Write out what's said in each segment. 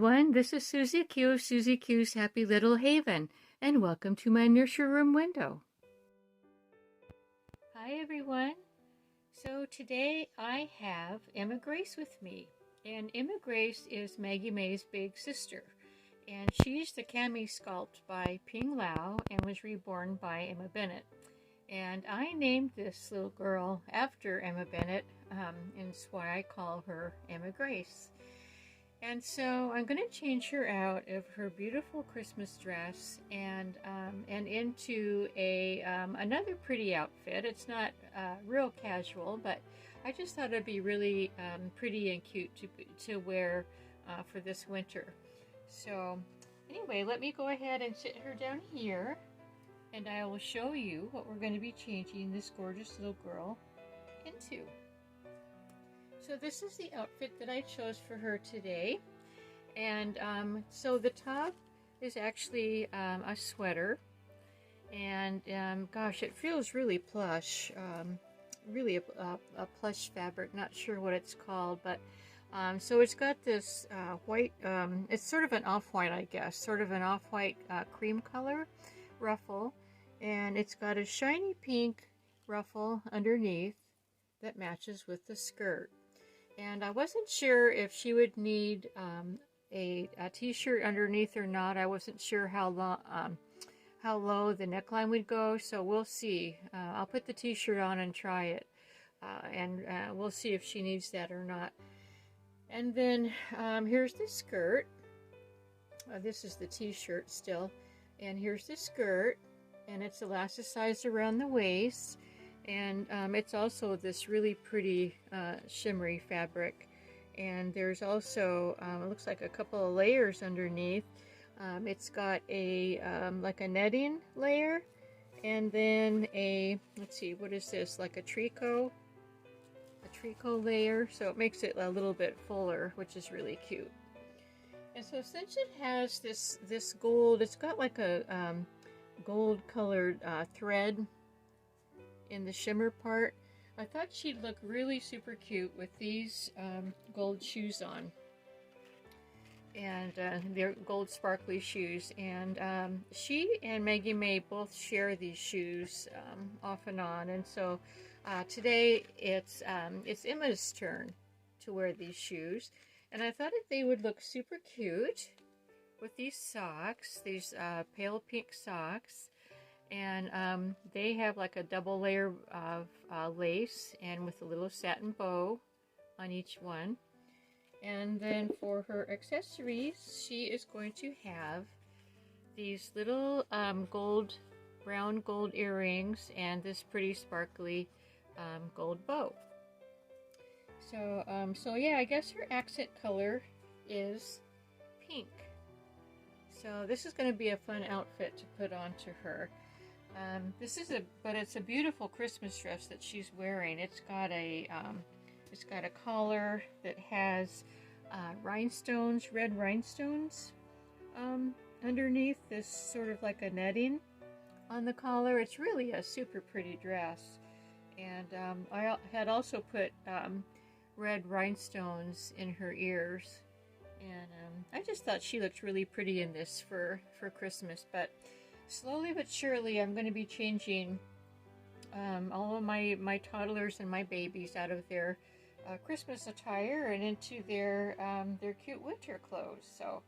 everyone, this is Susie Q of Susie Q's Happy Little Haven, and welcome to my Nursery Room Window. Hi everyone, so today I have Ema Grace with me, and Ema Grace is Maggie May's big sister, and she's the Cammi sculpt by Ping Lau and was reborn by Emma Bennett. And I named this little girl after Emma Bennett, and that's why I call her Ema Grace. And so I'm going to change her out of her beautiful Christmas dress and into another pretty outfit. It's not real casual, but I just thought it'd be really pretty and cute to wear for this winter. So anyway, let me go ahead and sit her down here, and I will show you what we're going to be changing this gorgeous little girl into. So this is the outfit that I chose for her today, and so the top is actually a sweater, and gosh, it feels really plush, really a plush fabric, not sure what it's called, but so it's got this white, it's sort of an off-white, I guess, sort of an off-white cream color ruffle, and it's got a shiny pink ruffle underneath that matches with the skirt. And I wasn't sure if she would need a t-shirt underneath or not. I wasn't sure how low the neckline would go, so we'll see. I'll put the t-shirt on and try it, and we'll see if she needs that or not. And then here's the skirt. This is the t-shirt still, and here's the skirt, and it's elasticized around the waist. And it's also this really pretty shimmery fabric, and there's also it looks like a couple of layers underneath. It's got a like a netting layer, and then a, let's see, what is this, like a tricot layer, so it makes it a little bit fuller, which is really cute. And so since it has this gold, it's got like a gold colored thread in the shimmer part, I thought she'd look really super cute with these gold shoes on, and they're gold sparkly shoes, and she and Maggie May both share these shoes off and on, and so today it's Emma's turn to wear these shoes, and I thought that they would look super cute with these socks, these pale pink socks. And they have like a double layer of lace, and with a little satin bow on each one. And then for her accessories, she is going to have these little brown gold earrings and this pretty sparkly gold bow. So yeah, I guess her accent color is pink. So this is going to be a fun outfit to put on to her. But it's a beautiful Christmas dress that she's wearing. It's got a collar that has rhinestones, red rhinestones underneath this sort of like a netting on the collar. It's really a super pretty dress, and I had also put red rhinestones in her ears, and I just thought she looked really pretty in this for Christmas. But slowly but surely, I'm going to be changing all of my toddlers and my babies out of their Christmas attire and into their cute winter clothes. So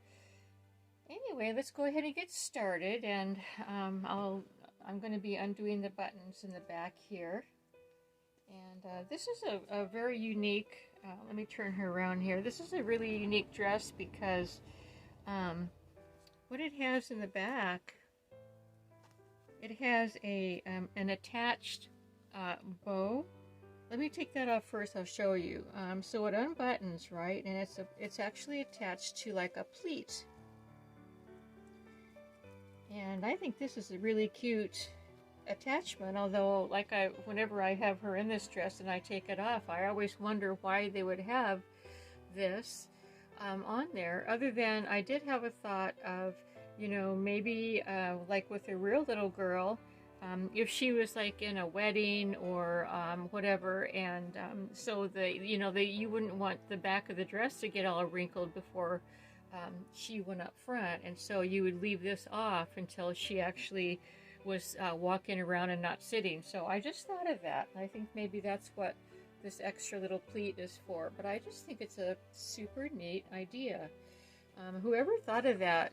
anyway, let's go ahead and get started. And I'm going to be undoing the buttons in the back here. And this is a very unique. Let me turn her around here. This is a really unique dress because what it has in the back. It has an attached bow. Let me take that off first. I'll show you. So it unbuttons, right, and it's actually attached to like a pleat. And I think this is a really cute attachment. Although, whenever I have her in this dress and I take it off, I always wonder why they would have this on there. Other than I did have a thought of, you know, maybe like with a real little girl, if she was like in a wedding or whatever, and so you wouldn't want the back of the dress to get all wrinkled before she went up front, and so you would leave this off until she actually was walking around and not sitting. So I just thought of that. I think maybe that's what this extra little pleat is for, but I just think it's a super neat idea. Whoever thought of that,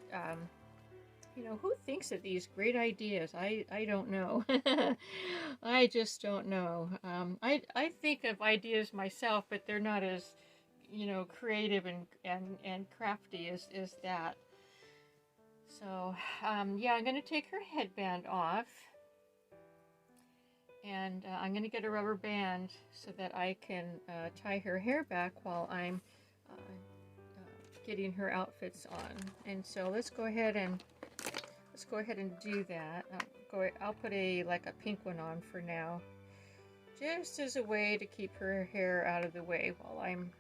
you know, who thinks of these great ideas? I don't know. I just don't know. I think of ideas myself, but they're not as, you know, creative and crafty as that. So, yeah, I'm going to take her headband off. And I'm going to get a rubber band so that I can tie her hair back while I'm getting her outfits on. And so let's go ahead and do that. I'll put like a pink one on for now, just as a way to keep her hair out of the way while I'm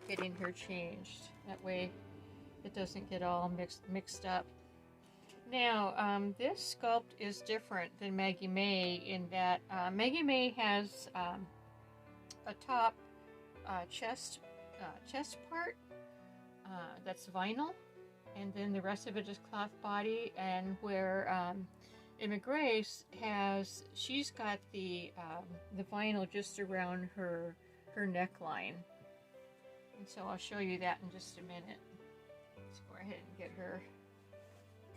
getting her changed. That way it doesn't get all mixed up. Now, this sculpt is different than Maggie May in that Maggie May has a top chest part that's vinyl, and then the rest of it is cloth body. And where Ema Grace she's got the vinyl just around her neckline. And so I'll show you that in just a minute. Let's go ahead and get her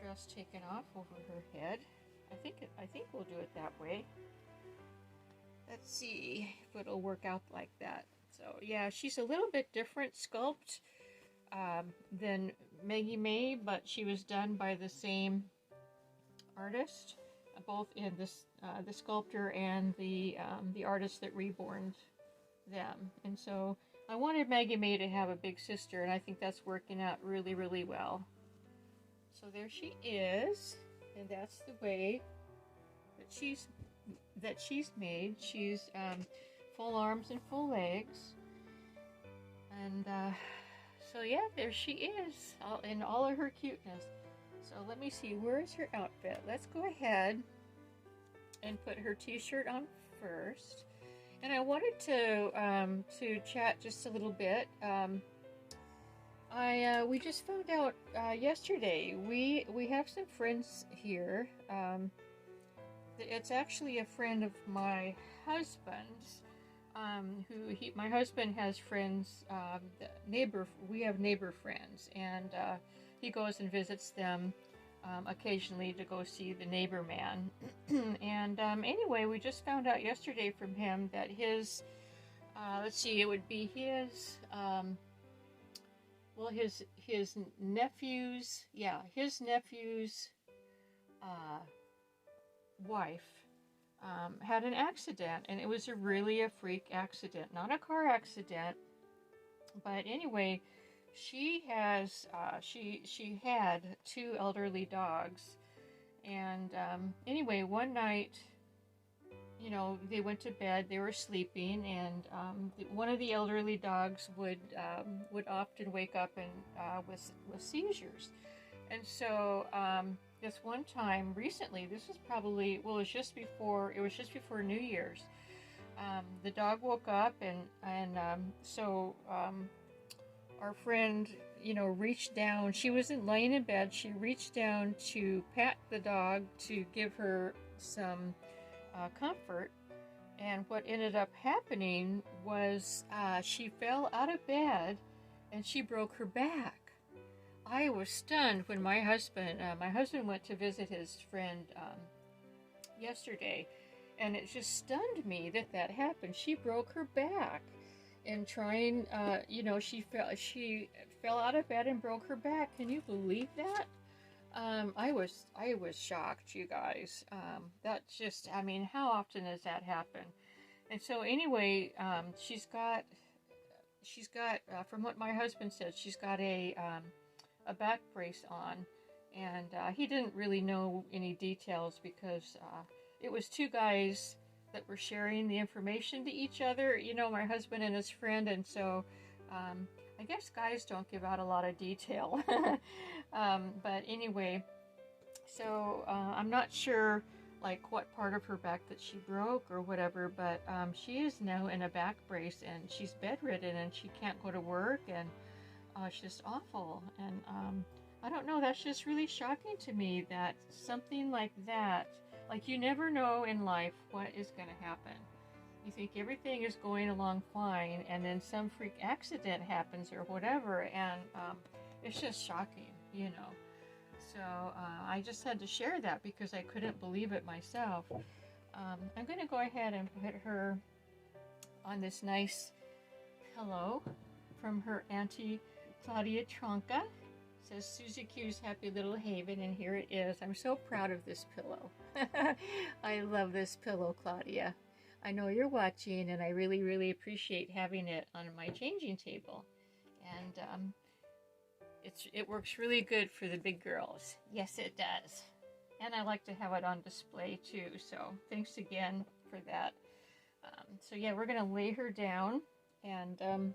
dress taken off over her head. I think we'll do it that way. Let's see if it'll work out like that. So yeah, she's a little bit different sculpt than Maggie May, but she was done by the same artist, both in this the sculptor and the artist that reborned them. And so I wanted Maggie May to have a big sister, and I think that's working out really, really well. So there she is, and that's the way that she's made. She's full arms and full legs, and so yeah, there she is, in all of her cuteness. So let me see, where's her outfit? Let's go ahead and put her t-shirt on first. And I wanted to chat just a little bit. We just found out yesterday. We have some friends here. It's actually a friend of my husband's. My husband has friends. We have neighbor friends, and he goes and visits them occasionally to go see the neighbor man. And anyway, we just found out yesterday from him that his, let's see, it would be his, well, his nephew's, yeah, his nephew's wife had an accident, and it was really a freak accident, not a car accident. But anyway, she had 2 elderly dogs, and anyway, one night, you know, they went to bed, they were sleeping, and one of the elderly dogs would often wake up and with seizures. And so this one time recently, this was probably, well, it was just before New Year's. The dog woke up, and so our friend, you know, reached down. She wasn't laying in bed. She reached down to pat the dog to give her some comfort. And what ended up happening was she fell out of bed and she broke her back. I was stunned when my husband went to visit his friend yesterday, and it just stunned me that happened. She broke her back, and trying, you know, she fell out of bed and broke her back. Can you believe that? I was shocked, you guys. That's just, I mean, how often does that happen? And so anyway, she's got, from what my husband said, she's got a back brace on, and he didn't really know any details because it was 2 guys that were sharing the information to each other, you know, my husband and his friend, and so I guess guys don't give out a lot of detail. But anyway, so I'm not sure like what part of her back that she broke or whatever, but she is now in a back brace, and she's bedridden, and she can't go to work, and it's just awful. And I don't know, that's just really shocking to me that something like that, like you never know in life what is going to happen. You think everything is going along fine, and then some freak accident happens or whatever, and it's just shocking, you know. So I just had to share that because I couldn't believe it myself. I'm going to go ahead and put her on this nice pillow from her Auntie Claudia Tronca. It says Susie Q's Happy Little Haven, and here it is. I'm so proud of this pillow. I love this pillow, Claudia. I know you're watching, and I really, really appreciate having it on my changing table. And it works really good for the big girls. Yes, it does. And I like to have it on display too, so thanks again for that. So yeah, we're going to lay her down, and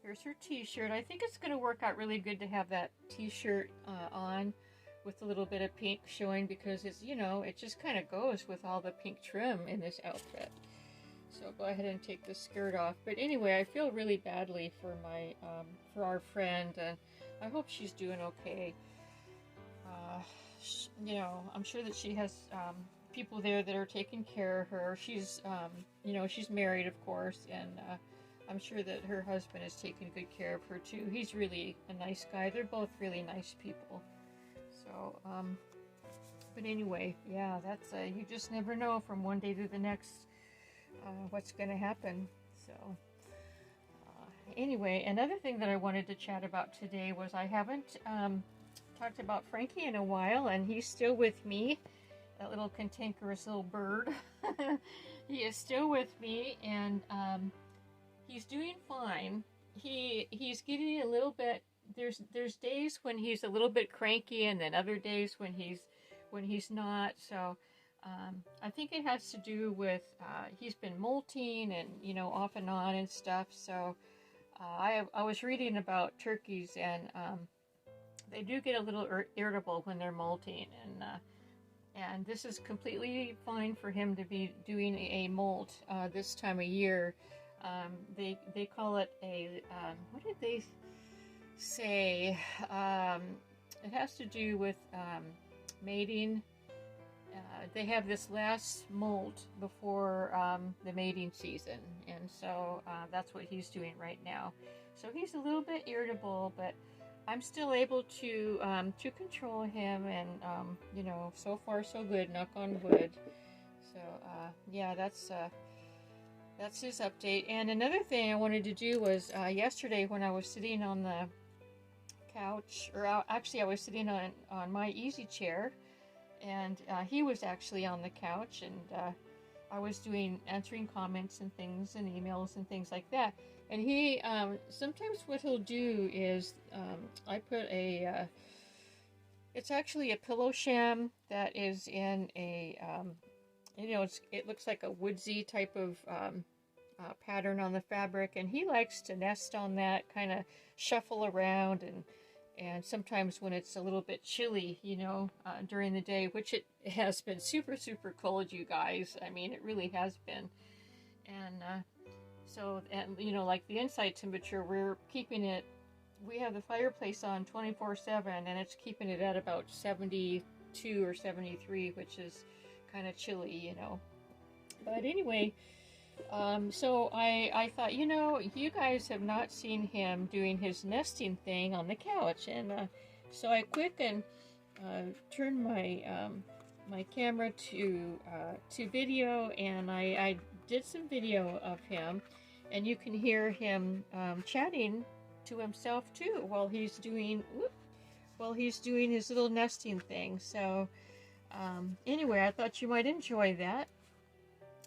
here's her t-shirt. I think it's going to work out really good to have that t-shirt on with a little bit of pink showing, because it's, you know, it just kind of goes with all the pink trim in this outfit. So go ahead and take the skirt off. But anyway, I feel really badly for my for our friend, and I hope she's doing okay. You know, I'm sure that she has people there that are taking care of her. She's you know, she's married, of course, and I'm sure that her husband is taking good care of her too. He's really a nice guy. They're both really nice people. So but anyway, yeah, that's you just never know from one day to the next what's going to happen. So anyway, another thing that I wanted to chat about today was I haven't talked about Frankie in a while, and he's still with me, that little cantankerous little bird. He is still with me, and he's doing fine. He's getting a little bit, there's days when he's a little bit cranky, and then other days when he's not. So I think it has to do with he's been molting and, you know, off and on and stuff. So I was reading about turkeys, and they do get a little irritable when they're molting, and this is completely fine for him to be doing a molt this time of year. They call it a what did they say? It has to do with mating. They have this last molt before the mating season, and so that's what he's doing right now. So he's a little bit irritable, but I'm still able to control him, and you know, so far so good, knock on wood. So yeah, that's his update. And another thing I wanted to do was yesterday when I was sitting on the couch, or actually I was sitting on my easy chair, and he was actually on the couch, and I was answering comments and things and emails and things like that. And he sometimes what he'll do is I put it's actually a pillow sham that is in a you know, it looks like a woodsy type of pattern on the fabric, and he likes to nest on that, kind of shuffle around, and sometimes when it's a little bit chilly, you know, during the day, which it has been super, super cold, you guys. I mean, it really has been. And so, and you know, like the inside temperature, we're keeping it, we have the fireplace on 24/7, and it's keeping it at about 72 or 73, which is kind of chilly, you know. But anyway, so I thought, you know, you guys have not seen him doing his nesting thing on the couch, and so I quick and turned my my camera to video, and I did some video of him, and you can hear him chatting to himself too while he's doing his little nesting thing. So anyway, I thought you might enjoy that.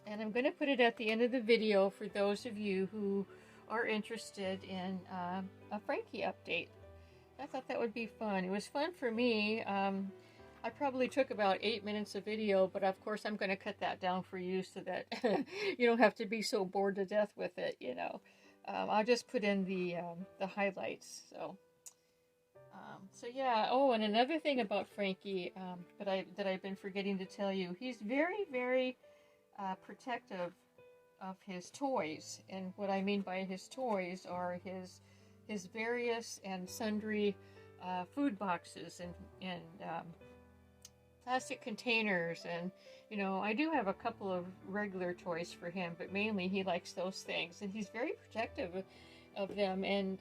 And I'm going to put it at the end of the video for those of you who are interested in a Frankie update. I thought that would be fun. It was fun for me. I probably took about 8 minutes of video, but of course I'm going to cut that down for you so that you don't have to be so bored to death with it, you know. I'll just put in the highlights. So yeah. Oh, and another thing about Frankie that I've been forgetting to tell you, he's very, very protective of his toys. And what I mean by his toys are his his various and sundry food boxes and plastic containers, and you know, I do have a couple of regular toys for him, but mainly he likes those things, and he's very protective of them. And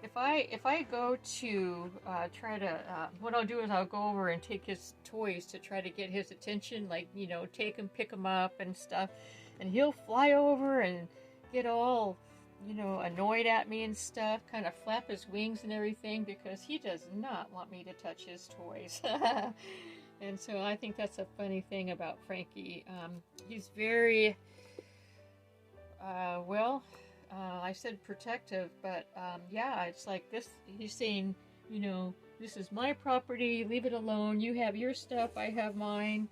if I go to try to, what I'll do is I'll go over and take his toys to try to get his attention, like, you know, take him, pick him up and stuff, and he'll fly over and get all, you know, annoyed at me and stuff, kind of flap his wings and everything, because he does not want me to touch his toys. And so I think that's a funny thing about Frankie. He's very, I said protective, but yeah, it's like this, he's saying, you know, this is my property, leave it alone, you have your stuff, I have mine.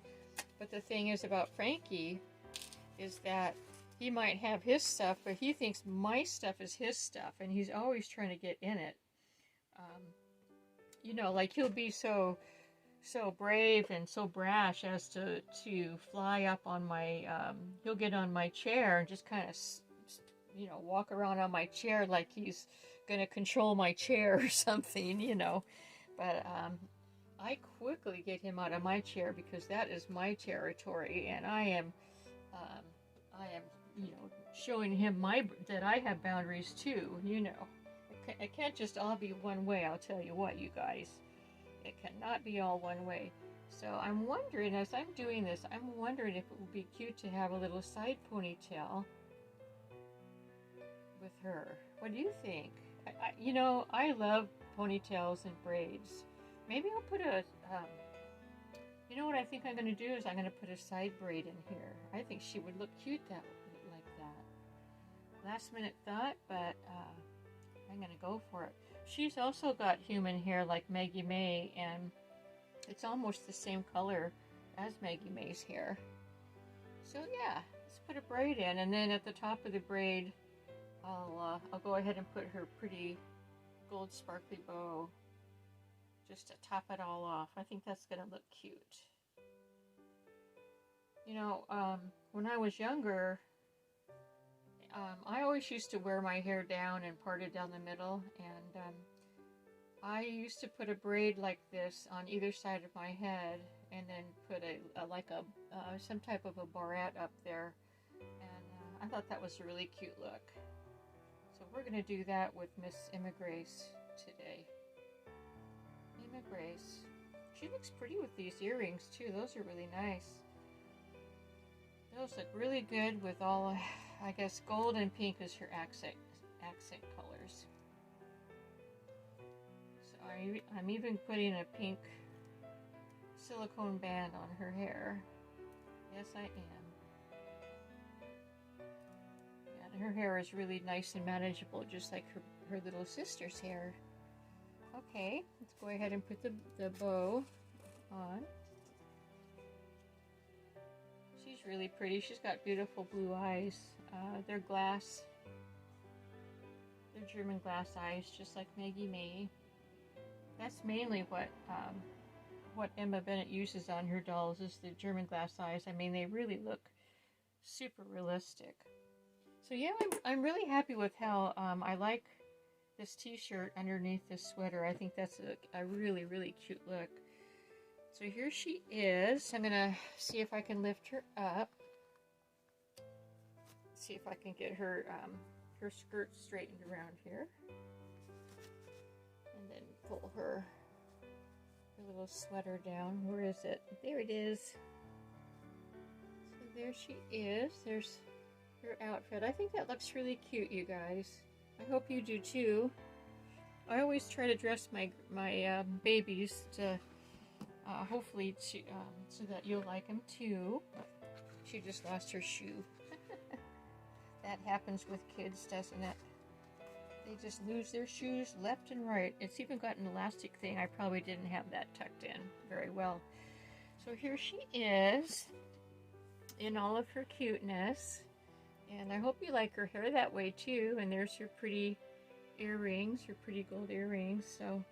But the thing is about Frankie is that he might have his stuff, but he thinks my stuff is his stuff, and he's always trying to get in it. You know, like he'll be so brave and so brash as to fly up on my, he'll get on my chair and just kind of, you know, walk around on my chair like he's gonna control my chair or something, you know. But I quickly get him out of my chair, because that is my territory, and I am, you know, showing him that I have boundaries too, you know. It can't just all be one way, I'll tell you what, you guys. It cannot be all one way. So I'm wondering, as I'm doing this, I'm wondering if it would be cute to have a little side ponytail with her. What do you think? You know, I love ponytails and braids. Maybe I'll put a, you know what I think I'm going to do is I'm going to put a side braid in here. I think she would look cute like that. Last minute thought, but I'm going to go for it. She's also got human hair like Maggie May, and it's almost the same color as Maggie May's hair. So yeah, let's put a braid in, and then at the top of the braid, I'll go ahead and put her pretty gold sparkly bow just to top it all off. I think that's gonna look cute. You know, when I was younger, I always used to wear my hair down and part it down the middle, and I used to put a braid like this on either side of my head, and then put some type of a barrette up there, and I thought that was a really cute look. So we're going to do that with Miss Ema Grace today. Ema Grace. She looks pretty with these earrings too. Those are really nice. Those look really good with all, I guess gold and pink is her accent colors. So I'm even putting a pink silicone band on her hair. Yes, I am. Yeah, her hair is really nice and manageable, just like her little sister's hair. Okay, let's go ahead and put the bow on. She's really pretty. She's got beautiful blue eyes. They're glass. They're German glass eyes, just like Maggie May. That's mainly what Emma Bennett uses on her dolls, is the German glass eyes. I mean, they really look super realistic. So yeah, I'm really happy with how I like this t-shirt underneath this sweater. I think that's a really, really cute look. So here she is. I'm gonna see if I can lift her up. See if I can get her her skirt straightened around here, and then pull her little sweater down. Where is it? There it is. So there she is. There's her outfit. I think that looks really cute, you guys. I hope you do too. I always try to dress my babies to hopefully so that you'll like them too. She just lost her shoe. That happens with kids, doesn't it? They just lose their shoes left and right. It's even got an elastic thing. I probably didn't have that tucked in very well. So here she is in all of her cuteness. And I hope you like her hair that way too. And there's her pretty earrings, her pretty gold earrings. So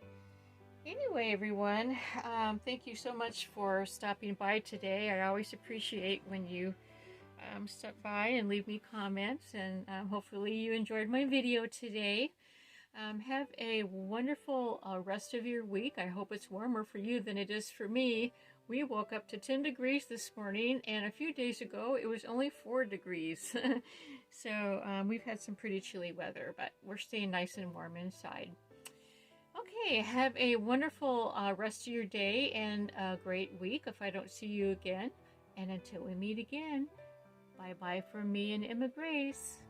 anyway, everyone, thank you so much for stopping by today. I always appreciate when you stop by and leave me comments, and hopefully you enjoyed my video today. Have a wonderful rest of your week. I hope it's warmer for you than it is for me. We woke up to 10 degrees this morning, and a few days ago it was only 4 degrees. So we've had some pretty chilly weather, but we're staying nice and warm inside. Okay, have a wonderful rest of your day and a great week if I don't see you again. And until we meet again, bye-bye from me and Ema Grace.